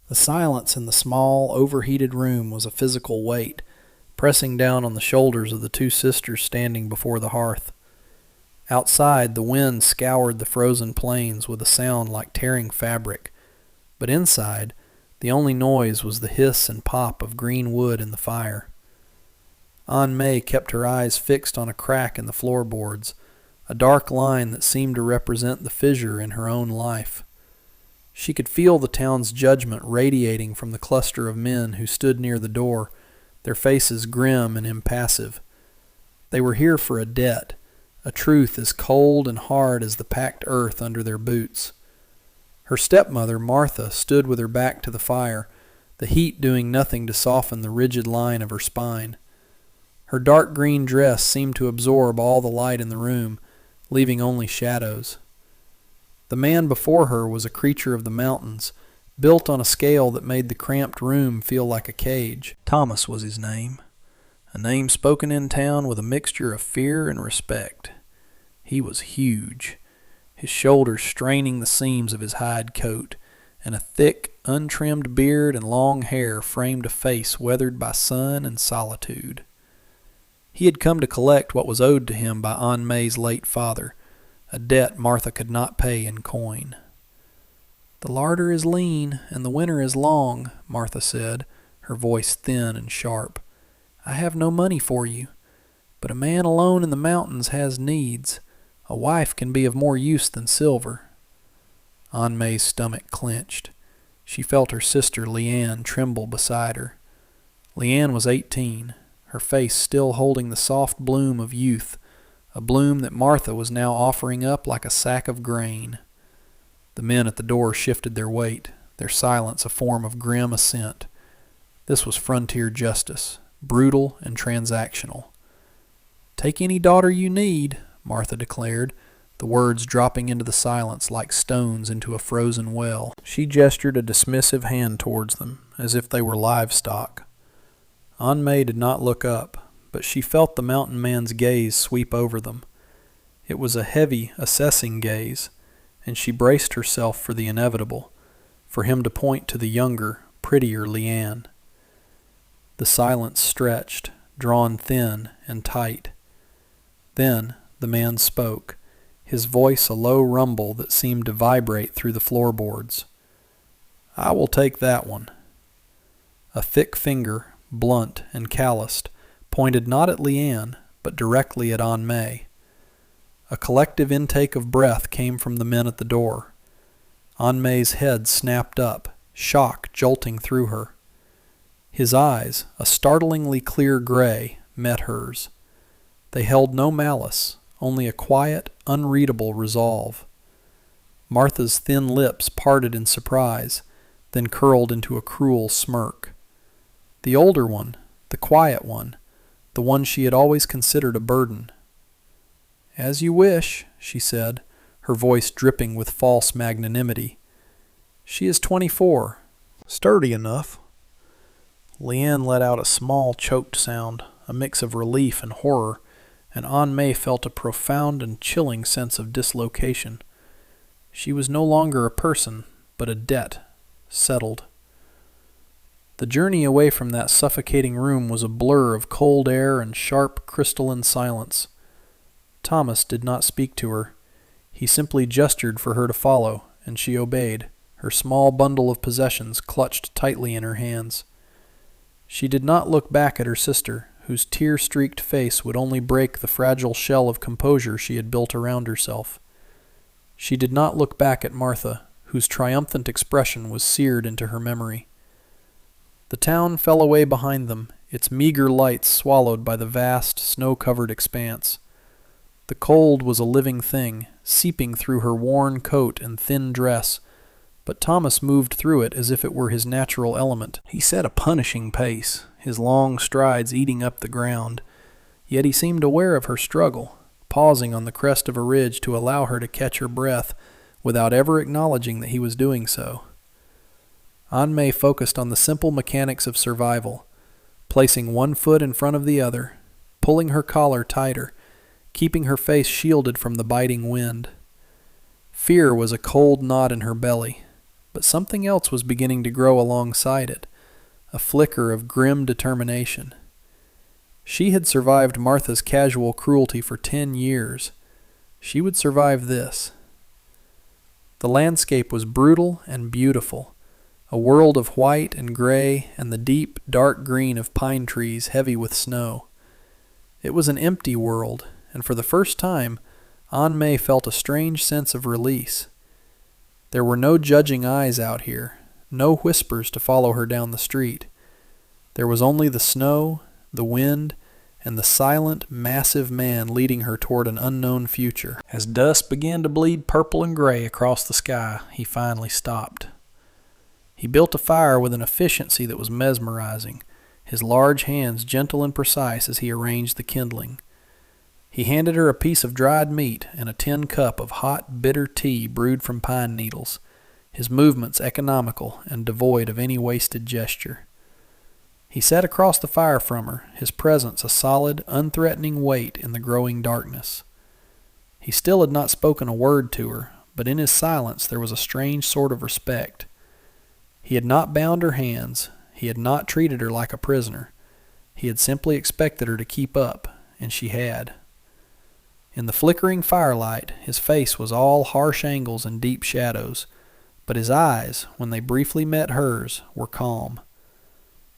The silence in the small, overheated room was a physical weight, pressing down on the shoulders of the two sisters standing before the hearth. Outside, the wind scoured the frozen plains with a sound like tearing fabric, but inside, the only noise was the hiss and pop of green wood in the fire. Aunt May kept her eyes fixed on a crack in the floorboards, a dark line that seemed to represent the fissure in her own life. She could feel the town's judgment radiating from the cluster of men who stood near the door, their faces grim and impassive. They were here for a debt, a truth as cold and hard as the packed earth under their boots. Her stepmother, Martha, stood with her back to the fire, the heat doing nothing to soften the rigid line of her spine. Her dark green dress seemed to absorb all the light in the room, leaving only shadows. The man before her was a creature of the mountains, built on a scale that made the cramped room feel like a cage. Thomas was his name, a name spoken in town with a mixture of fear and respect. He was huge, his shoulders straining the seams of his hide coat, and a thick, untrimmed beard and long hair framed a face weathered by sun and solitude. He had come to collect what was owed to him by Aunt May's late father, a debt Martha could not pay in coin. "The larder is lean, and the winter is long," Martha said, her voice thin and sharp. "I have no money for you, but a man alone in the mountains has needs. A wife can be of more use than silver." Aunt May's stomach clenched. She felt her sister Leanne tremble beside her. Leanne was 18, her face still holding the soft bloom of youth, a bloom that Martha was now offering up like a sack of grain. The men at the door shifted their weight, their silence a form of grim assent. This was frontier justice, brutal and transactional. "Take any daughter you need," Martha declared, the words dropping into the silence like stones into a frozen well. She gestured a dismissive hand towards them, as if they were livestock. Aunt May did not look up, but she felt the mountain man's gaze sweep over them. It was a heavy, assessing gaze, and she braced herself for the inevitable, for him to point to the younger, prettier Leanne. The silence stretched, drawn thin and tight. Then the man spoke, his voice a low rumble that seemed to vibrate through the floorboards. "I will take that one." A thick finger, blunt and calloused, pointed not at Leanne, but directly at Aunt May. A collective intake of breath came from the men at the door. Aunt May's head snapped up, shock jolting through her. His eyes, a startlingly clear gray, met hers. They held no malice, only a quiet, unreadable resolve. Martha's thin lips parted in surprise, then curled into a cruel smirk. The older one, the quiet one, the one she had always considered a burden. "As you wish," she said, her voice dripping with false magnanimity. "She is 24, sturdy enough." Leanne let out a small choked sound, a mix of relief and horror, and Aunt May felt a profound and chilling sense of dislocation. She was no longer a person, but a debt, settled. The journey away from that suffocating room was a blur of cold air and sharp, crystalline silence. Thomas did not speak to her. He simply gestured for her to follow, and she obeyed, her small bundle of possessions clutched tightly in her hands. She did not look back at her sister, whose tear-streaked face would only break the fragile shell of composure she had built around herself. She did not look back at Martha, whose triumphant expression was seared into her memory. The town fell away behind them, its meager lights swallowed by the vast, snow-covered expanse. The cold was a living thing, seeping through her worn coat and thin dress, but Thomas moved through it as if it were his natural element. He set a punishing pace, his long strides eating up the ground, yet he seemed aware of her struggle, pausing on the crest of a ridge to allow her to catch her breath without ever acknowledging that he was doing so. Aunt May focused on the simple mechanics of survival, placing one foot in front of the other, pulling her collar tighter, keeping her face shielded from the biting wind. Fear was a cold knot in her belly, but something else was beginning to grow alongside it, a flicker of grim determination. She had survived Martha's casual cruelty for 10 years. She would survive this. The landscape was brutal and beautiful, a world of white and gray and the deep, dark green of pine trees heavy with snow. It was an empty world, and for the first time, Aunt May felt a strange sense of release. There were no judging eyes out here, no whispers to follow her down the street. There was only the snow, the wind, and the silent, massive man leading her toward an unknown future. As dusk began to bleed purple and gray across the sky, he finally stopped. He built a fire with an efficiency that was mesmerizing, his large hands gentle and precise as he arranged the kindling. He handed her a piece of dried meat and a tin cup of hot, bitter tea brewed from pine needles, his movements economical and devoid of any wasted gesture. He sat across the fire from her, his presence a solid, unthreatening weight in the growing darkness. He still had not spoken a word to her, but in his silence there was a strange sort of respect. He had not bound her hands, he had not treated her like a prisoner. He had simply expected her to keep up, and she had. In the flickering firelight, his face was all harsh angles and deep shadows, but his eyes, when they briefly met hers, were calm.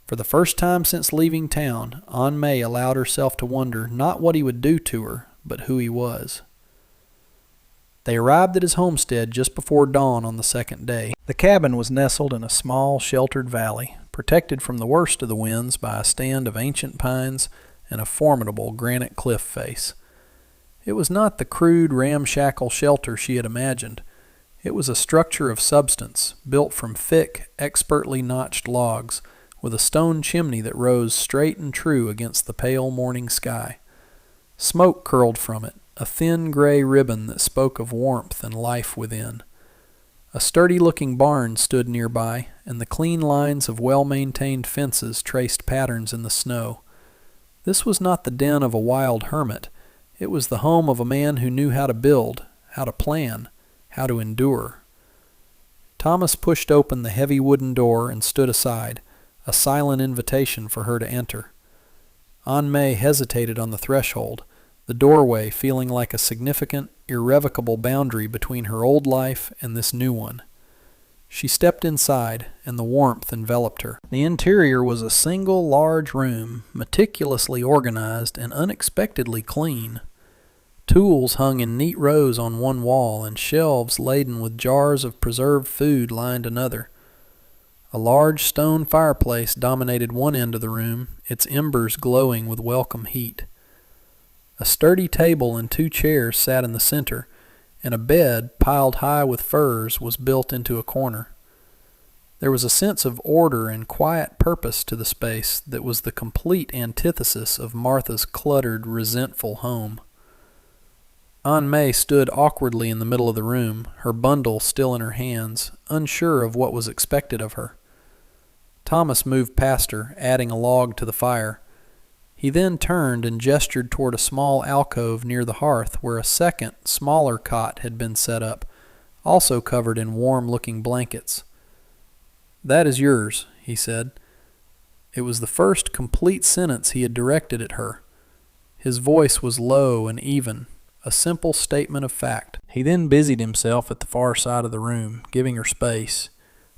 For the first time since leaving town, Aunt May allowed herself to wonder not what he would do to her, but who he was. They arrived at his homestead just before dawn on the second day. The cabin was nestled in a small, sheltered valley, protected from the worst of the winds by a stand of ancient pines and a formidable granite cliff face. It was not the crude, ramshackle shelter she had imagined. It was a structure of substance, built from thick, expertly notched logs, with a stone chimney that rose straight and true against the pale morning sky. Smoke curled from it, a thin gray ribbon that spoke of warmth and life within. A sturdy-looking barn stood nearby, and the clean lines of well-maintained fences traced patterns in the snow. This was not the den of a wild hermit. It was the home of a man who knew how to build, how to plan, how to endure. Thomas pushed open the heavy wooden door and stood aside, a silent invitation for her to enter. Aunt May hesitated on the threshold, the doorway feeling like a significant, irrevocable boundary between her old life and this new one. She stepped inside, and the warmth enveloped her. The interior was a single large room, meticulously organized and unexpectedly clean. Tools hung in neat rows on one wall, and shelves laden with jars of preserved food lined another. A large stone fireplace dominated one end of the room, its embers glowing with welcome heat. A sturdy table and 2 chairs sat in the center, and a bed, piled high with furs, was built into a corner. There was a sense of order and quiet purpose to the space that was the complete antithesis of Martha's cluttered, resentful home. Aunt May stood awkwardly in the middle of the room, her bundle still in her hands, unsure of what was expected of her. Thomas moved past her, adding a log to the fire. He then turned and gestured toward a small alcove near the hearth where a second, smaller cot had been set up, also covered in warm-looking blankets. "That is yours," he said. It was the first complete sentence he had directed at her. His voice was low and even, a simple statement of fact. He then busied himself at the far side of the room, giving her space,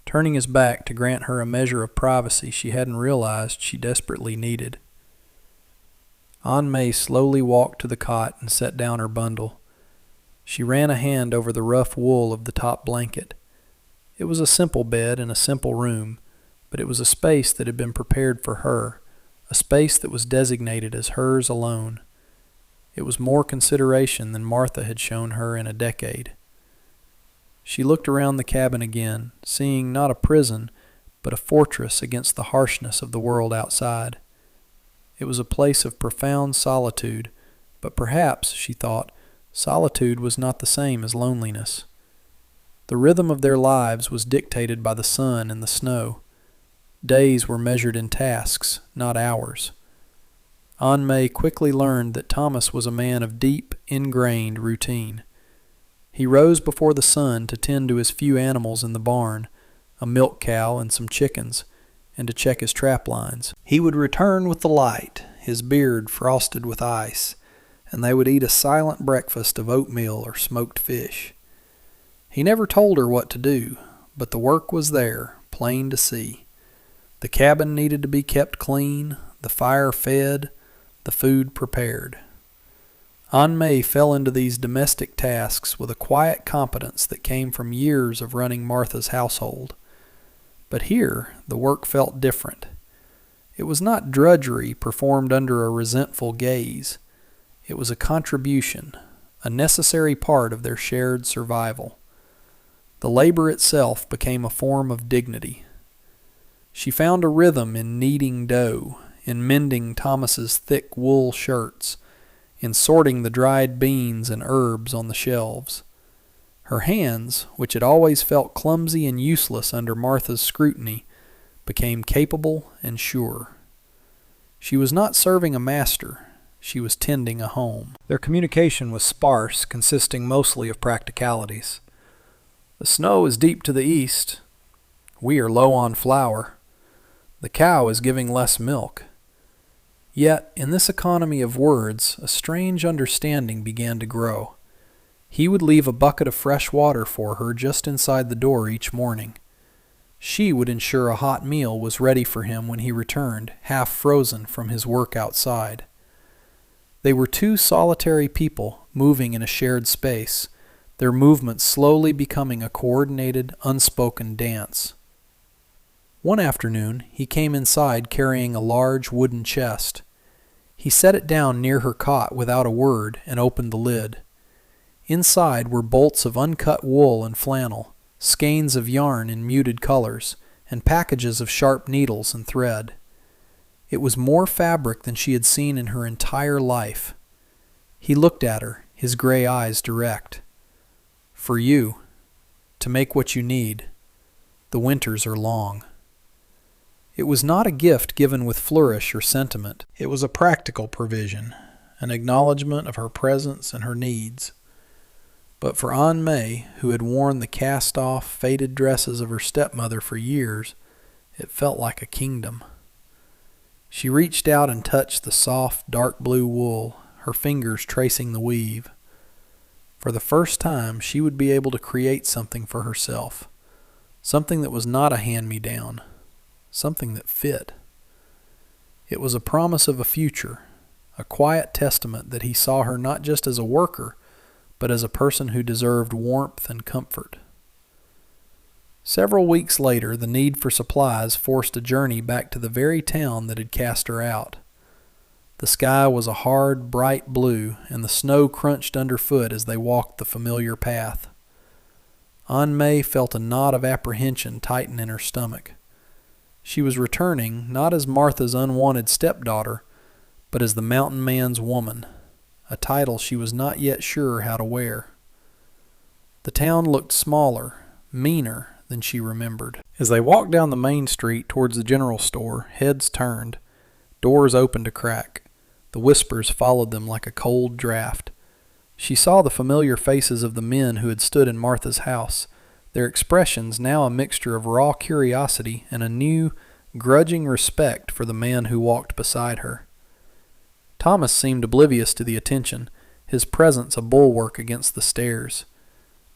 turning his back to grant her a measure of privacy she hadn't realized she desperately needed. Aunt May slowly walked to the cot and set down her bundle. She ran a hand over the rough wool of the top blanket. It was a simple bed in a simple room, but it was a space that had been prepared for her, a space that was designated as hers alone. It was more consideration than Martha had shown her in a decade. She looked around the cabin again, seeing not a prison, but a fortress against the harshness of the world outside. It was a place of profound solitude, but perhaps, she thought, solitude was not the same as loneliness. The rhythm of their lives was dictated by the sun and the snow. Days were measured in tasks, not hours. Aunt May quickly learned that Thomas was a man of deep, ingrained routine. He rose before the sun to tend to his few animals in the barn, a milk cow, and some chickens, and to check his trap lines. He would return with the light, his beard frosted with ice, and they would eat a silent breakfast of oatmeal or smoked fish. He never told her what to do, but the work was there, plain to see. The cabin needed to be kept clean, the fire fed, the food prepared. Aunt May fell into these domestic tasks with a quiet competence that came from years of running Martha's household. But here the work felt different. It was not drudgery performed under a resentful gaze. It was a contribution, a necessary part of their shared survival. The labor itself became a form of dignity. She found a rhythm in kneading dough, in mending Thomas's thick wool shirts, in sorting the dried beans and herbs on the shelves. Her hands, which had always felt clumsy and useless under Martha's scrutiny, became capable and sure. She was not serving a master. She was tending a home. Their communication was sparse, consisting mostly of practicalities. The snow is deep to the east. We are low on flour. The cow is giving less milk. Yet, in this economy of words, a strange understanding began to grow. He would leave a bucket of fresh water for her just inside the door each morning. She would ensure a hot meal was ready for him when he returned, half frozen from his work outside. They were two solitary people moving in a shared space, their movements slowly becoming a coordinated, unspoken dance. One afternoon, he came inside carrying a large wooden chest. He set it down near her cot without a word and opened the lid. Inside were bolts of uncut wool and flannel, skeins of yarn in muted colors, and packages of sharp needles and thread. It was more fabric than she had seen in her entire life. He looked at her, his gray eyes direct. "For you, to make what you need. The winters are long." It was not a gift given with flourish or sentiment. It was a practical provision, an acknowledgment of her presence and her needs. But for Aunt May, who had worn the cast-off, faded dresses of her stepmother for years, it felt like a kingdom. She reached out and touched the soft, dark blue wool, her fingers tracing the weave. For the first time, she would be able to create something for herself, something that was not a hand-me-down, something that fit. It was a promise of a future, a quiet testament that he saw her not just as a worker, but as a person who deserved warmth and comfort. Several weeks later, the need for supplies forced a journey back to the very town that had cast her out. The sky was a hard, bright blue, and the snow crunched underfoot as they walked the familiar path. Aunt May felt a knot of apprehension tighten in her stomach. She was returning not as Martha's unwanted stepdaughter, but as the mountain man's woman, a title she was not yet sure how to wear. The town looked smaller, meaner than she remembered. As they walked down the main street towards the general store, heads turned, doors opened a crack. The whispers followed them like a cold draft. She saw the familiar faces of the men who had stood in Martha's house, their expressions now a mixture of raw curiosity and a new, grudging respect for the man who walked beside her. Thomas seemed oblivious to the attention, his presence a bulwark against the stares.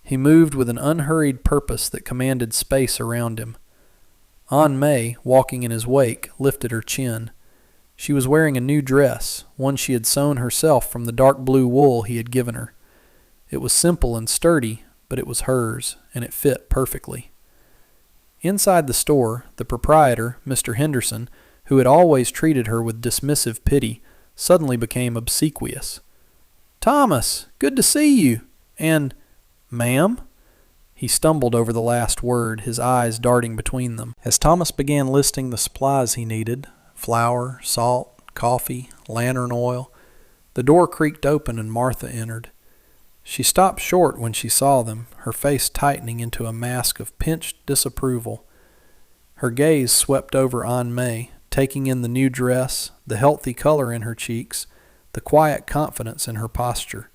He moved with an unhurried purpose that commanded space around him. Aunt May, walking in his wake, lifted her chin. She was wearing a new dress, one she had sewn herself from the dark blue wool he had given her. It was simple and sturdy, but it was hers, and it fit perfectly. Inside the store, the proprietor, Mr. Henderson, who had always treated her with dismissive pity, suddenly became obsequious. "Thomas, good to see you. And, ma'am?" He stumbled over the last word, his eyes darting between them. As Thomas began listing the supplies he needed, flour, salt, coffee, lantern oil, the door creaked open and Martha entered. She stopped short when she saw them, her face tightening into a mask of pinched disapproval. Her gaze swept over Aunt May, taking in the new dress, the healthy color in her cheeks, the quiet confidence in her posture.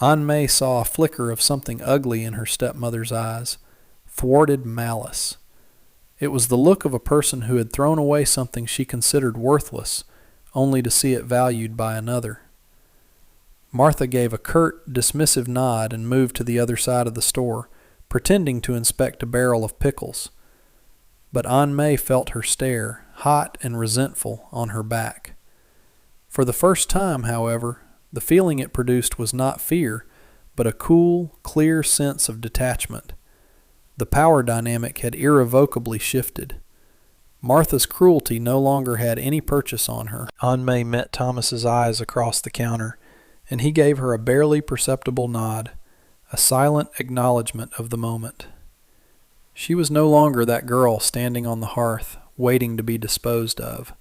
Aunt May saw a flicker of something ugly in her stepmother's eyes, thwarted malice. It was the look of a person who had thrown away something she considered worthless, only to see it valued by another. Martha gave a curt, dismissive nod and moved to the other side of the store, pretending to inspect a barrel of pickles. But Aunt May felt her stare, hot and resentful, on her back. For the first time, however, the feeling it produced was not fear, but a cool, clear sense of detachment. The power dynamic had irrevocably shifted. Martha's cruelty no longer had any purchase on her. Aunt May met Thomas's eyes across the counter, and he gave her a barely perceptible nod, a silent acknowledgment of the moment. She was no longer that girl standing on the hearth, waiting to be disposed of.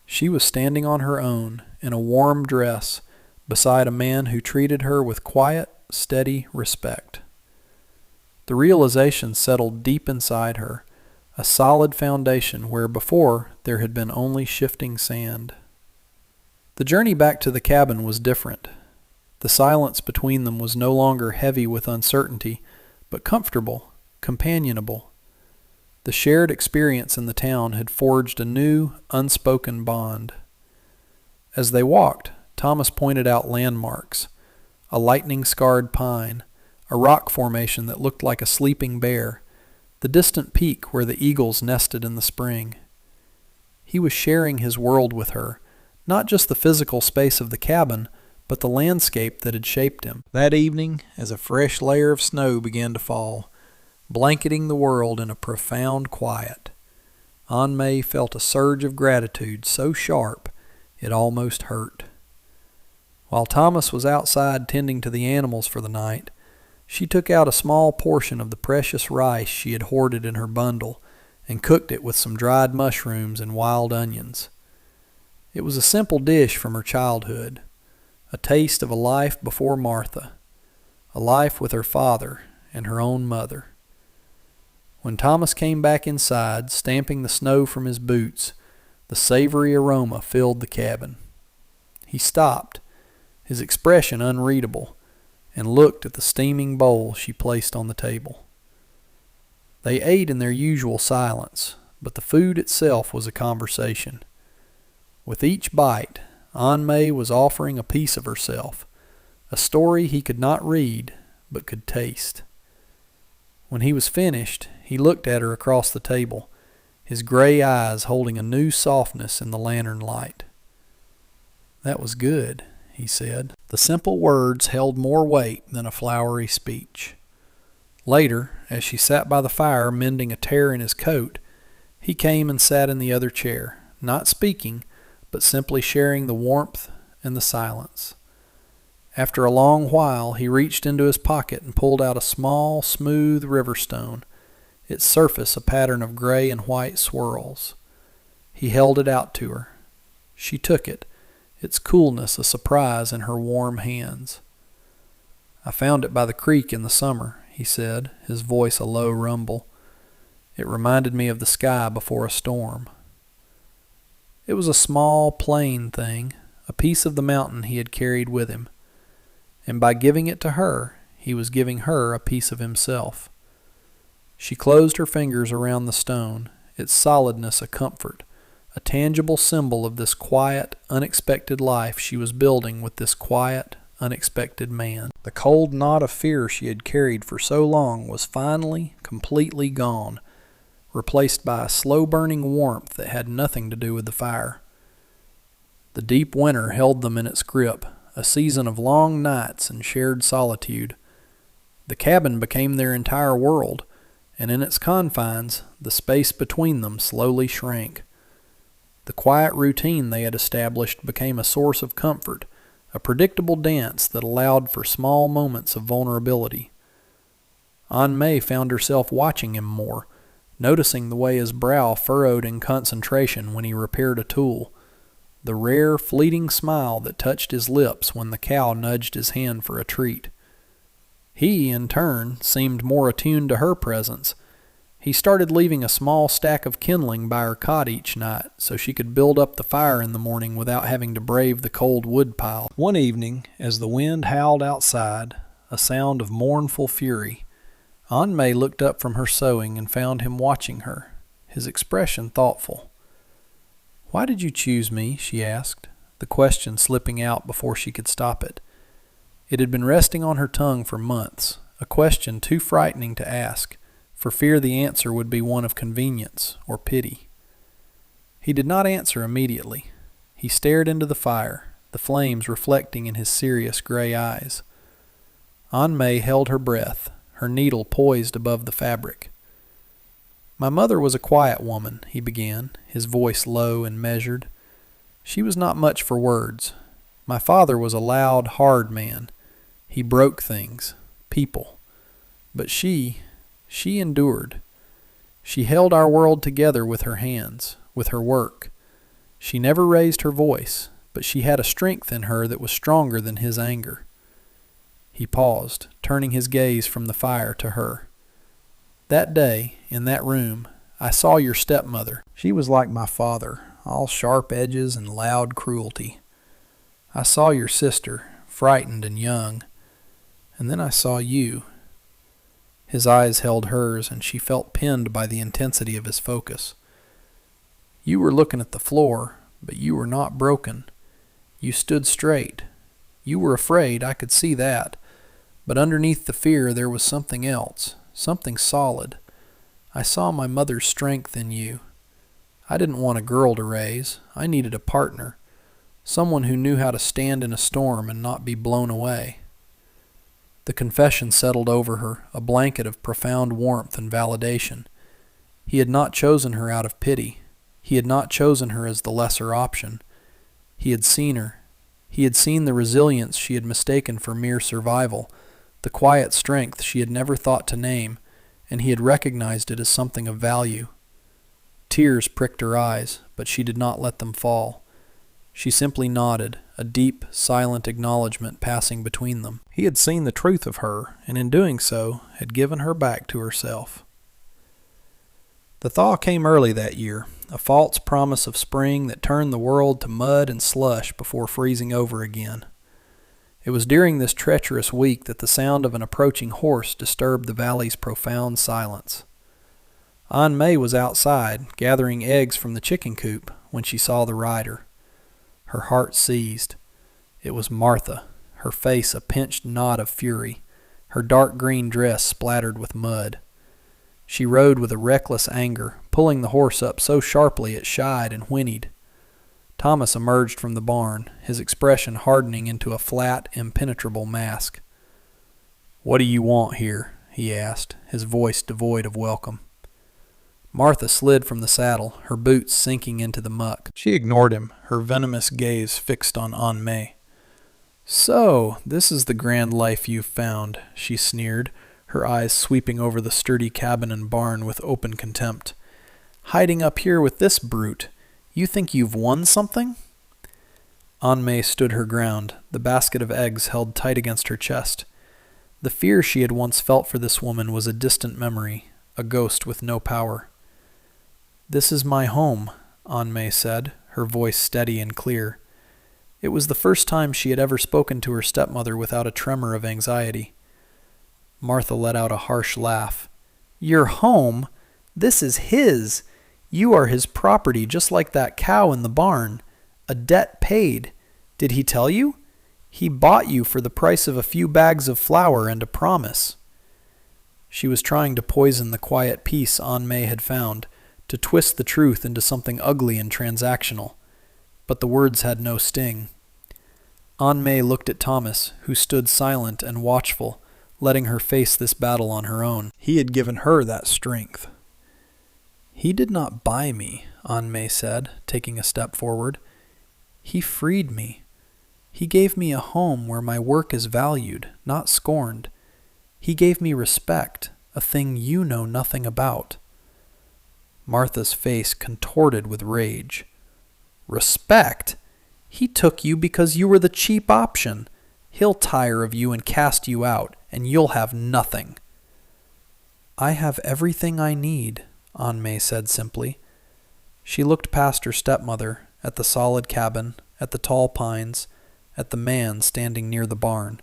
She was standing on her own, in a warm dress, beside a man who treated her with quiet, steady respect. The realization settled deep inside her, a solid foundation where before there had been only shifting sand. The journey back to the cabin was different. The silence between them was no longer heavy with uncertainty, but comfortable, companionable. The shared experience in the town had forged a new, unspoken bond. As they walked, Thomas pointed out landmarks, a lightning-scarred pine, a rock formation that looked like a sleeping bear, the distant peak where the eagles nested in the spring. He was sharing his world with her, not just the physical space of the cabin, but the landscape that had shaped him. That evening, as a fresh layer of snow began to fall, blanketing the world in a profound quiet, Aunt May felt a surge of gratitude so sharp it almost hurt. While Thomas was outside tending to the animals for the night, she took out a small portion of the precious rice she had hoarded in her bundle and cooked it with some dried mushrooms and wild onions. It was a simple dish from her childhood, a taste of a life before Martha, a life with her father and her own mother. When Thomas came back inside, stamping the snow from his boots, the savory aroma filled the cabin. He stopped, his expression unreadable, and looked at the steaming bowl she placed on the table. They ate in their usual silence, but the food itself was a conversation. With each bite, Aunt May was offering a piece of herself, a story he could not read, but could taste. When he was finished, he looked at her across the table, his gray eyes holding a new softness in the lantern light. "That was good," he said. The simple words held more weight than a flowery speech. Later, as she sat by the fire mending a tear in his coat, he came and sat in the other chair, not speaking, but simply sharing the warmth and the silence. After a long while, he reached into his pocket and pulled out a small, smooth river stone, its surface a pattern of gray and white swirls. He held it out to her. She took it, its coolness a surprise in her warm hands. "I found it by the creek in the summer," he said, his voice a low rumble. "It reminded me of the sky before a storm." It was a small, plain thing, a piece of the mountain he had carried with him. And by giving it to her, he was giving her a piece of himself. She closed her fingers around the stone, its solidness a comfort, a tangible symbol of this quiet, unexpected life she was building with this quiet, unexpected man. The cold knot of fear she had carried for so long was finally, completely gone, replaced by a slow-burning warmth that had nothing to do with the fire. The deep winter held them in its grip, a season of long nights and shared solitude. The cabin became their entire world, and in its confines, the space between them slowly shrank. The quiet routine they had established became a source of comfort, a predictable dance that allowed for small moments of vulnerability. Aunt May found herself watching him more, noticing the way his brow furrowed in concentration when he repaired a tool, the rare, fleeting smile that touched his lips when the cow nudged his hand for a treat. He, in turn, seemed more attuned to her presence. He started leaving a small stack of kindling by her cot each night so she could build up the fire in the morning without having to brave the cold wood pile. One evening, as the wind howled outside, a sound of mournful fury, Aunt May looked up from her sewing and found him watching her, his expression thoughtful. "Why did you choose me?" she asked, the question slipping out before she could stop it. It had been resting on her tongue for months, a question too frightening to ask, for fear the answer would be one of convenience or pity. He did not answer immediately. He stared into the fire, the flames reflecting in his serious gray eyes. Aunt May held her breath, her needle poised above the fabric. "My mother was a quiet woman," he began, his voice low and measured. "She was not much for words. My father was a loud, hard man. He broke things, people. But she endured. She held our world together with her hands, with her work. She never raised her voice, but she had a strength in her that was stronger than his anger." He paused, turning his gaze from the fire to her. "That day, in that room, I saw your stepmother. She was like my father, all sharp edges and loud cruelty. I saw your sister, frightened and young, and then I saw you." His eyes held hers, and she felt pinned by the intensity of his focus. "You were looking at the floor, but you were not broken. You stood straight. You were afraid, I could see that. But underneath the fear there was something else, something solid. I saw my mother's strength in you. I didn't want a girl to raise. I needed a partner, someone who knew how to stand in a storm and not be blown away." The confession settled over her, a blanket of profound warmth and validation. He had not chosen her out of pity. He had not chosen her as the lesser option. He had seen her. He had seen the resilience she had mistaken for mere survival, the quiet strength she had never thought to name, and he had recognized it as something of value. Tears pricked her eyes, but she did not let them fall. She simply nodded, a deep, silent acknowledgment passing between them. He had seen the truth of her, and in doing so, had given her back to herself. The thaw came early that year, a false promise of spring that turned the world to mud and slush before freezing over again. It was during this treacherous week that the sound of an approaching horse disturbed the valley's profound silence. Aunt May was outside, gathering eggs from the chicken coop, when she saw the rider. Her heart seized. It was Martha, her face a pinched knot of fury, her dark green dress splattered with mud. She rode with a reckless anger, pulling the horse up so sharply it shied and whinnied. Thomas emerged from the barn, his expression hardening into a flat, impenetrable mask. "What do you want here?" he asked, his voice devoid of welcome. Martha slid from the saddle, her boots sinking into the muck. She ignored him, her venomous gaze fixed on Aunt May. "So, this is the grand life you've found," she sneered, her eyes sweeping over the sturdy cabin and barn with open contempt. "Hiding up here with this brute. You think you've won something?" Aunt May stood her ground, the basket of eggs held tight against her chest. The fear she had once felt for this woman was a distant memory, a ghost with no power. "This is my home," Aunt May said, her voice steady and clear. It was the first time she had ever spoken to her stepmother without a tremor of anxiety. Martha let out a harsh laugh. "Your home? This is his. You are his property, just like that cow in the barn. A debt paid. Did he tell you? He bought you for the price of a few bags of flour and a promise." She was trying to poison the quiet peace Aunt May had found, to twist the truth into something ugly and transactional. But the words had no sting. Aunt May looked at Thomas, who stood silent and watchful, letting her face this battle on her own. He had given her that strength. "He did not buy me," Aunt May said, taking a step forward. "He freed me. He gave me a home where my work is valued, not scorned. He gave me respect, a thing you know nothing about." Martha's face contorted with rage. "Respect? He took you because you were the cheap option. He'll tire of you and cast you out, and you'll have nothing." "I have everything I need," Aunt May said simply. She looked past her stepmother, at the solid cabin, at the tall pines, at the man standing near the barn.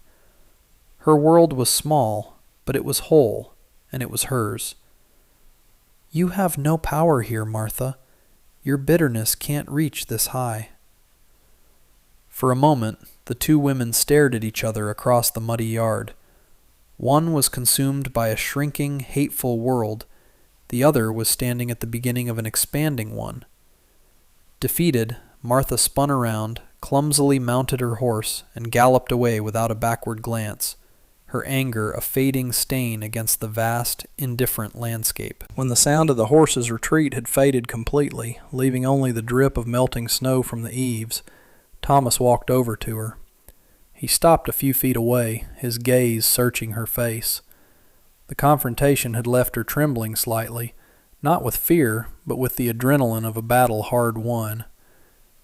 Her world was small, but it was whole, and it was hers. "You have no power here, Martha. Your bitterness can't reach this high." For a moment, the two women stared at each other across the muddy yard. One was consumed by a shrinking, hateful world. The other was standing at the beginning of an expanding one. Defeated, Martha spun around, clumsily mounted her horse, and galloped away without a backward glance, her anger a fading stain against the vast, indifferent landscape. When the sound of the horse's retreat had faded completely, leaving only the drip of melting snow from the eaves, Thomas walked over to her. He stopped a few feet away, his gaze searching her face. The confrontation had left her trembling slightly, not with fear, but with the adrenaline of a battle hard won.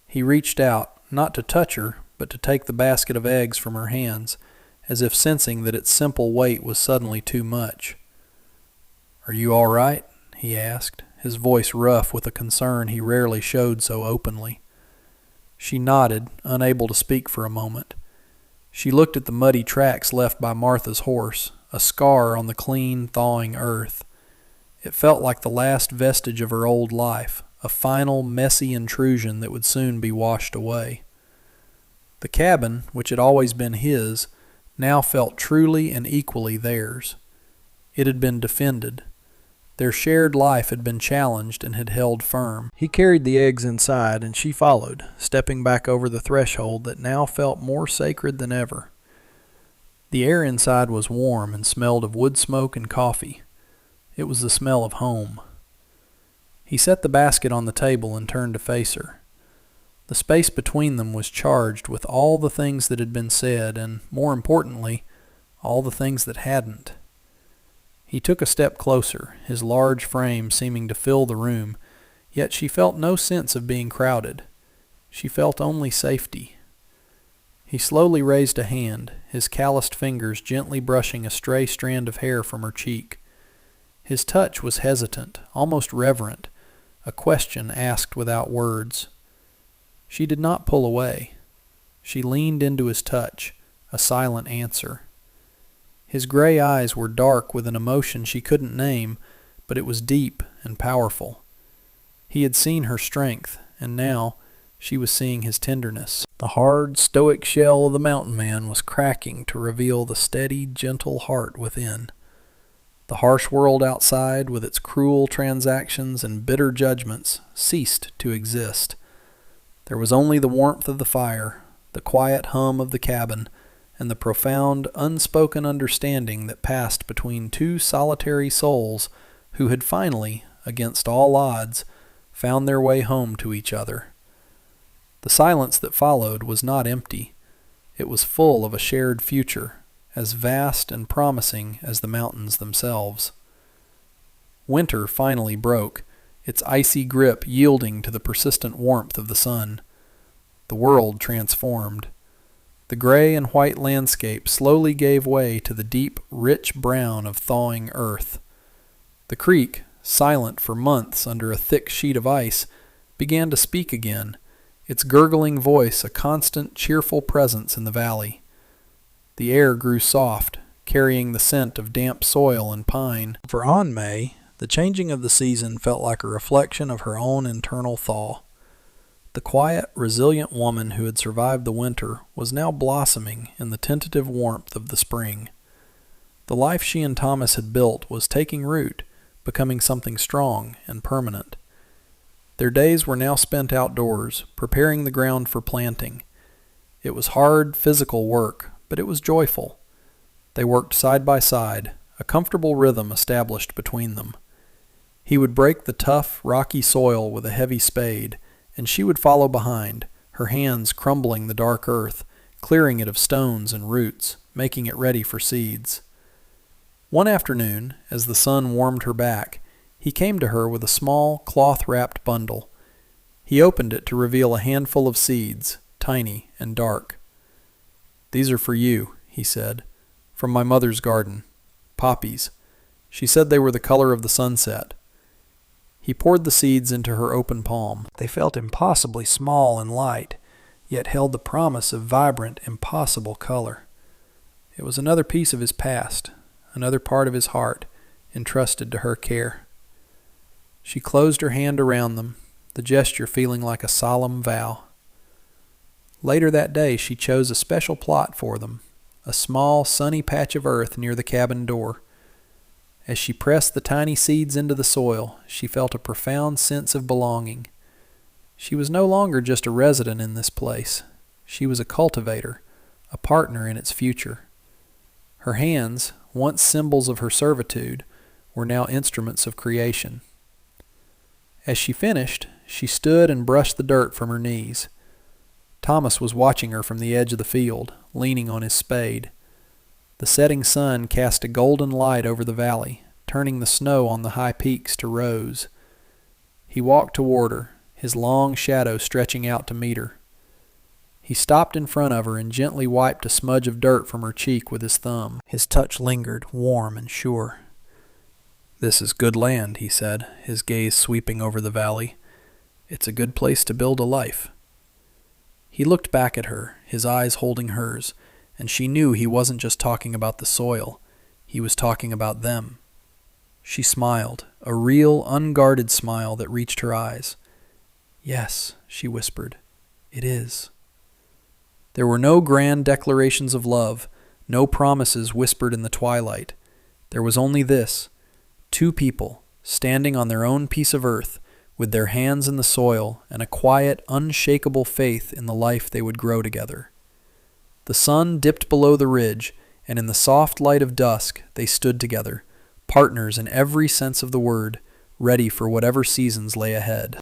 He reached out, not to touch her, but to take the basket of eggs from her hands, as if sensing that its simple weight was suddenly too much. "Are you all right?" he asked, his voice rough with a concern he rarely showed so openly. She nodded, unable to speak for a moment. She looked at the muddy tracks left by Martha's horse, a scar on the clean, thawing earth. It felt like the last vestige of her old life, a final, messy intrusion that would soon be washed away. The cabin, which had always been his, now felt truly and equally theirs. It had been defended. Their shared life had been challenged and had held firm. He carried the eggs inside, and she followed, stepping back over the threshold that now felt more sacred than ever. The air inside was warm and smelled of wood smoke and coffee. It was the smell of home. He set the basket on the table and turned to face her. The space between them was charged with all the things that had been said and, more importantly, all the things that hadn't. He took a step closer, his large frame seeming to fill the room, yet she felt no sense of being crowded. She felt only safety. He slowly raised a hand, his calloused fingers gently brushing a stray strand of hair from her cheek. His touch was hesitant, almost reverent, a question asked without words. She did not pull away. She leaned into his touch, a silent answer. His gray eyes were dark with an emotion she couldn't name, but it was deep and powerful. He had seen her strength, and now she was seeing his tenderness. The hard, stoic shell of the mountain man was cracking to reveal the steady, gentle heart within. The harsh world outside, with its cruel transactions and bitter judgments, ceased to exist. There was only the warmth of the fire, the quiet hum of the cabin, and the profound, unspoken understanding that passed between two solitary souls who had finally, against all odds, found their way home to each other. The silence that followed was not empty. It was full of a shared future, as vast and promising as the mountains themselves. Winter finally broke, its icy grip yielding to the persistent warmth of the sun. The world transformed. The gray and white landscape slowly gave way to the deep, rich brown of thawing earth. The creek, silent for months under a thick sheet of ice, began to speak again, its gurgling voice a constant, cheerful presence in the valley. The air grew soft, carrying the scent of damp soil and pine. For Aunt May, the changing of the season felt like a reflection of her own internal thaw. The quiet, resilient woman who had survived the winter was now blossoming in the tentative warmth of the spring. The life she and Thomas had built was taking root, becoming something strong and permanent. Their days were now spent outdoors, preparing the ground for planting. It was hard, physical work, but it was joyful. They worked side by side, a comfortable rhythm established between them. He would break the tough, rocky soil with a heavy spade, and she would follow behind, her hands crumbling the dark earth, clearing it of stones and roots, making it ready for seeds. One afternoon, as the sun warmed her back, he came to her with a small, cloth-wrapped bundle. He opened it to reveal a handful of seeds, tiny and dark. "These are for you," he said, "from my mother's garden. Poppies. She said they were the color of the sunset." He poured the seeds into her open palm. They felt impossibly small and light, yet held the promise of vibrant, impossible color. It was another piece of his past, another part of his heart, entrusted to her care. She closed her hand around them, the gesture feeling like a solemn vow. Later that day she chose a special plot for them, a small, sunny patch of earth near the cabin door. As she pressed the tiny seeds into the soil, she felt a profound sense of belonging. She was no longer just a resident in this place. She was a cultivator, a partner in its future. Her hands, once symbols of her servitude, were now instruments of creation. As she finished, she stood and brushed the dirt from her knees. Thomas was watching her from the edge of the field, leaning on his spade. The setting sun cast a golden light over the valley, turning the snow on the high peaks to rose. He walked toward her, his long shadow stretching out to meet her. He stopped in front of her and gently wiped a smudge of dirt from her cheek with his thumb. His touch lingered, warm and sure. "This is good land," he said, his gaze sweeping over the valley. "It's a good place to build a life." He looked back at her, his eyes holding hers, and she knew he wasn't just talking about the soil. He was talking about them. She smiled, a real, unguarded smile that reached her eyes. "Yes," she whispered, "it is." There were no grand declarations of love, no promises whispered in the twilight. There was only this: two people, standing on their own piece of earth, with their hands in the soil and a quiet, unshakable faith in the life they would grow together. The sun dipped below the ridge, and in the soft light of dusk they stood together, partners in every sense of the word, ready for whatever seasons lay ahead.